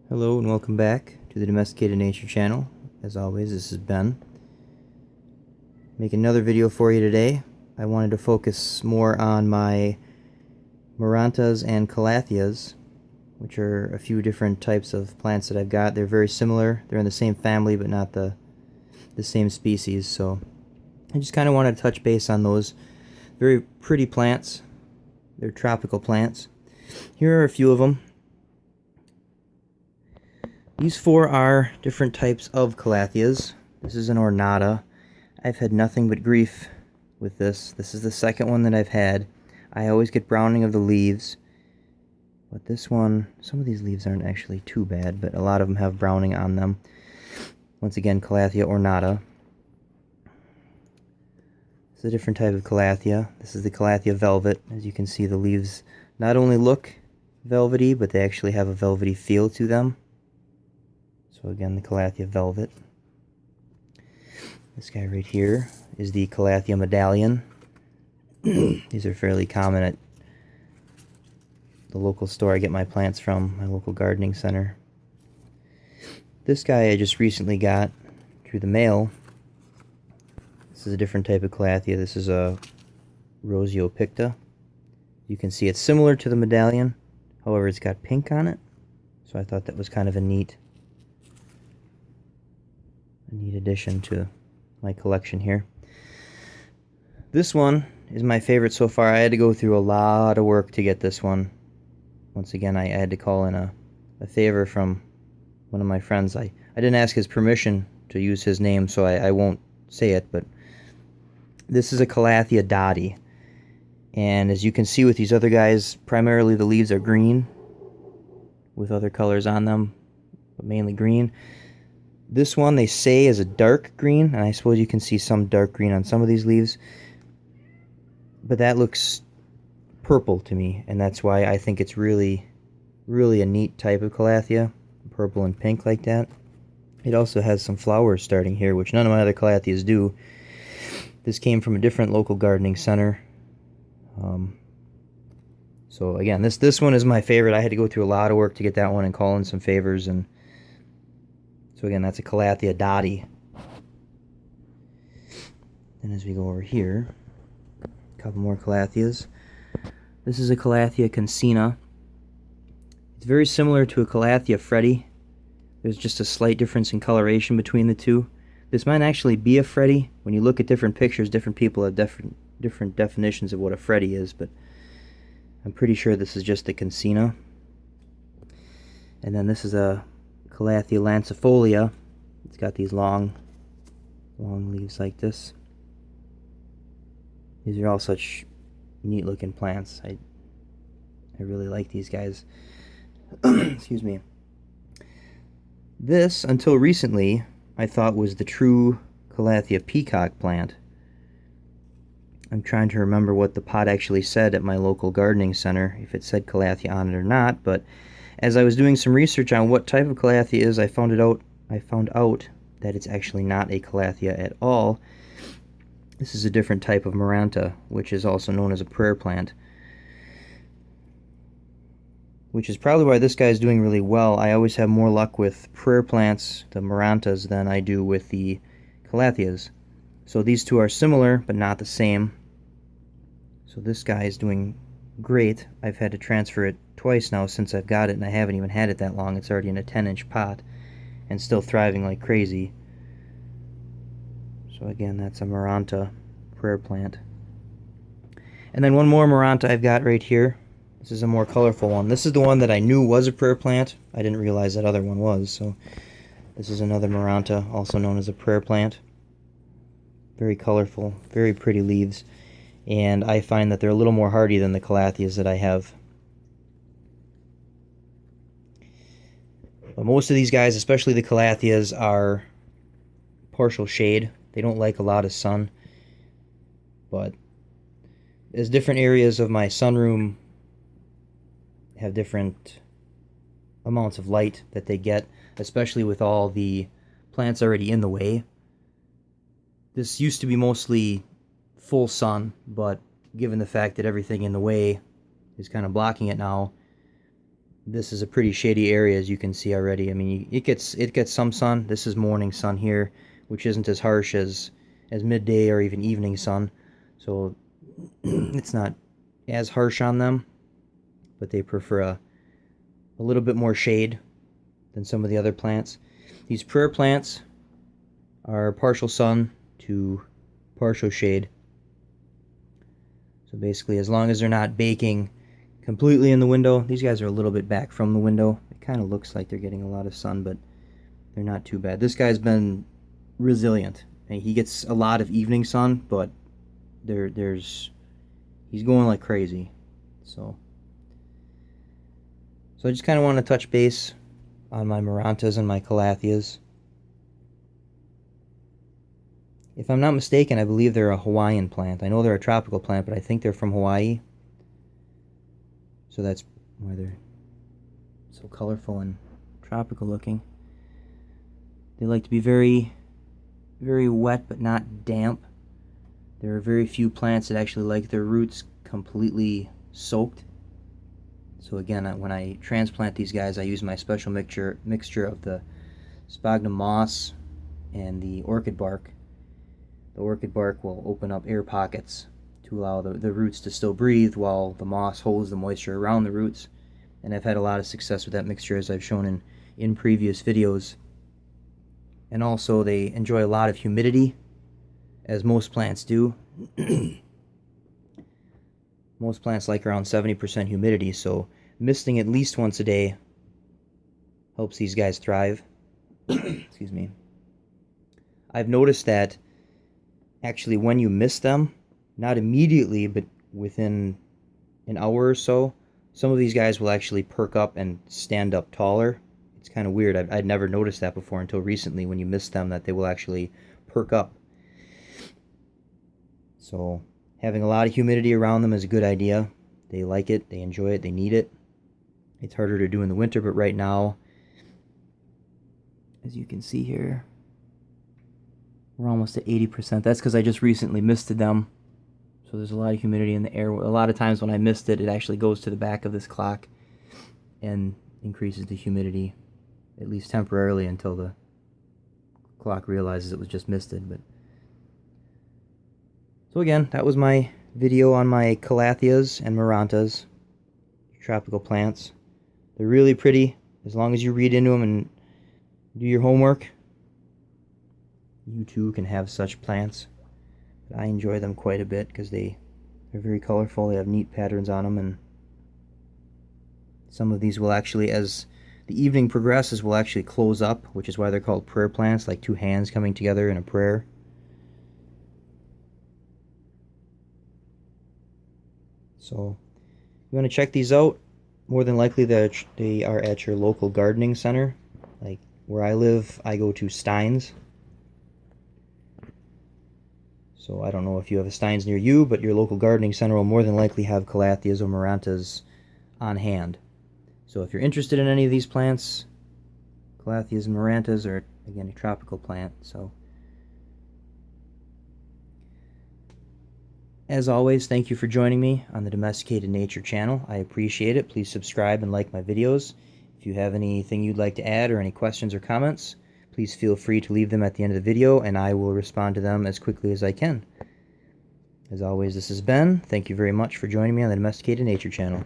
Hello and welcome back to the Domesticated Nature channel. As always, this is Ben. Making another video for you today. I wanted to focus more on my Marantas and Calatheas, which are a few different types of plants that I've got. They're very similar. They're in the same family, but not the same species. So I just kind of wanted to touch base on those very pretty plants. They're tropical plants. Here are a few of them. These four are different types of Calatheas. This is an ornata. I've had nothing but grief with this. This is the second one that I've had. I always get browning of the leaves. But this one, some of these leaves aren't actually too bad, but a lot of them have browning on them. Once again, Calathea ornata. This is a different type of Calathea. This is the Calathea velvet. As you can see, the leaves not only look velvety, but they actually have a velvety feel to them. So again, the Calathea velvet. This guy right here is the Calathea medallion. These are fairly common at the local store I get my plants from, my local gardening center. This guy I just recently got through the mail. This is a different type of Calathea. This is a Rosio picta. You can see it's similar to the medallion, however it's got pink on it. So I thought that was kind of a neat addition to my collection here. This one is my favorite so far. I had to go through a lot of work to get this one. Once again, I had to call in a favor from one of my friends. I didn't ask his permission to use his name, so I won't say it, but this is a Calathea dotty. And as you can see with these other guys, primarily the leaves are green with other colors on them, but mainly green. This one they say is a dark green, and I suppose you can see some dark green on some of these leaves. But that looks purple to me, and that's why I think it's really, really a neat type of Calathea. Purple and pink like that. It also has some flowers starting here, which none of my other Calatheas do. This came from a different local gardening center. So again, this one is my favorite. I had to go through a lot of work to get that one and call in some favors, and so again, that's a Calathea dotty. Then as we go over here, a couple more Calatheas. This is a Calathea cancina. It's very similar to a Calathea freddy. There's just a slight difference in coloration between the two. This might actually be a freddy. When you look at different pictures, different people have different definitions of what a freddy is, but I'm pretty sure this is just the cancina. And then this is a Calathea lancifolia. It's got these long leaves like this. These are all such neat looking plants. I really like these guys. Excuse me. This, until recently, I thought was the true Calathea peacock plant. I'm trying to remember what the pot actually said at my local gardening center, if it said Calathea on it or not, but as I was doing some research on what type of Calathea is, I found out that it's actually not a Calathea at all. This is a different type of Maranta, which is also known as a prayer plant. Which is probably why this guy is doing really well. I always have more luck with prayer plants, the Marantas, than I do with the Calatheas. So these two are similar, but not the same. So this guy is doing great. I've had to transfer it twice now since I've got it, and I haven't even had it that long. It's already in a 10-inch pot and still thriving like crazy. So again, that's a Maranta prayer plant. And then one more Maranta I've got right here. This is a more colorful one. This is the one that I knew was a prayer plant. I didn't realize that other one was. So this is another Maranta, also known as a prayer plant. Very colorful, very pretty leaves. And I find that they're a little more hardy than the Calatheas that I have. But most of these guys, especially the Calatheas, are partial shade. They don't like a lot of sun. But as different areas of my sunroom have different amounts of light that they get, especially with all the plants already in the way. This used to be mostly full sun, but given the fact that everything in the way is kind of blocking it now, This is a pretty shady area, as you can see already. I mean, it gets some sun. This is morning sun here, which isn't as harsh as midday or even evening sun. So it's not as harsh on them, but they prefer a little bit more shade than some of the other plants. These prayer plants are partial sun to partial shade. So basically, as long as they're not baking completely in the window, these guys are a little bit back from the window. It kind of looks like they're getting a lot of sun, but they're not too bad. This guy's been resilient. And he gets a lot of evening sun, but he's going like crazy. So I just kind of want to touch base on my Marantas and my Calatheas. If I'm not mistaken, I believe they're a Hawaiian plant. I know they're a tropical plant, but I think they're from Hawaii. So that's why they're so colorful and tropical looking. They like to be very, very wet, but not damp. There are very few plants that actually like their roots completely soaked. So again, when I transplant these guys, I use my special mixture of the sphagnum moss and the orchid bark. The orchid bark will open up air pockets to allow the roots to still breathe while the moss holds the moisture around the roots. And I've had a lot of success with that mixture, as I've shown in previous videos. And also they enjoy a lot of humidity, as most plants do. Most plants like around 70% humidity, so misting at least once a day helps these guys thrive. Excuse me. I've noticed that actually when you mist them, not immediately, but within an hour or so, some of these guys will actually perk up and stand up taller. It's kind of weird. I'd never noticed that before until recently when you mist them, that they will actually perk up. So having a lot of humidity around them is a good idea. They like it, they enjoy it, they need it. It's harder to do in the winter, but right now, as you can see here, we're almost at 80%. That's because I just recently misted them. So there's a lot of humidity in the air. A lot of times when I mist it, it actually goes to the back of this clock and increases the humidity, at least temporarily, until the clock realizes it was just misted. But so again, that was my video on my Calatheas and Marantas, tropical plants. They're really pretty as long as you read into them and do your homework. You too can have such plants. But I enjoy them quite a bit because they're very colorful. They have neat patterns on them, and some of these will actually, as the evening progresses, will actually close up, which is why they're called prayer plants, like two hands coming together in a prayer. So you want to check these out. More than likely they are at your local gardening center. Like where I live, I go to Stein's. So I don't know if you have a Stein's near you, but your local gardening center will more than likely have Calatheas or Marantas on hand. So if you're interested in any of these plants, Calatheas and Marantas are, again, a tropical plant. So as always, thank you for joining me on the Domesticated Nature channel. I appreciate it. Please subscribe and like my videos. If you have anything you'd like to add or any questions or comments, please feel free to leave them at the end of the video, and I will respond to them as quickly as I can. As always, this is Ben. Thank you very much for joining me on the Domesticated Nature channel.